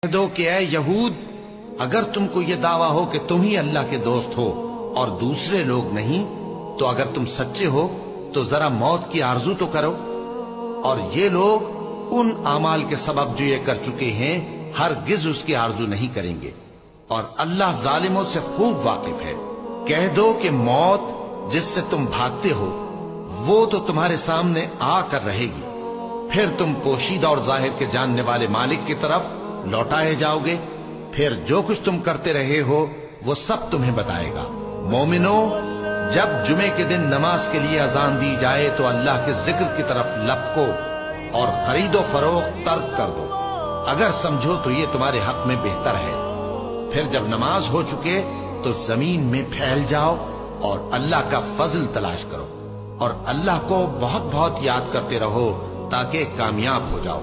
کہہ دو کہ اے یہود، اگر تم کو یہ دعویٰ ہو کہ تم ہی اللہ کے دوست ہو اور دوسرے لوگ نہیں، تو اگر تم سچے ہو تو ذرا موت کی آرزو تو کرو۔ اور یہ لوگ ان اعمال کے سبب جو یہ کر چکے ہیں ہرگز اس کی آرزو نہیں کریں گے، اور اللہ ظالموں سے خوب واقف ہے۔ کہہ دو کہ موت جس سے تم بھاگتے ہو وہ تو تمہارے سامنے آ کر رہے گی، پھر تم پوشیدہ اور ظاہر کے جاننے والے مالک کی طرف لوٹائے جاؤ گے، پھر جو کچھ تم کرتے رہے ہو وہ سب تمہیں بتائے گا۔ مومنو، جب جمعے کے دن نماز کے لیے اذان دی جائے تو اللہ کے ذکر کی طرف لپکو اور خرید و فروخت ترک کر دو، اگر سمجھو تو یہ تمہارے حق میں بہتر ہے۔ پھر جب نماز ہو چکے تو زمین میں پھیل جاؤ اور اللہ کا فضل تلاش کرو، اور اللہ کو بہت بہت یاد کرتے رہو تاکہ کامیاب ہو جاؤ۔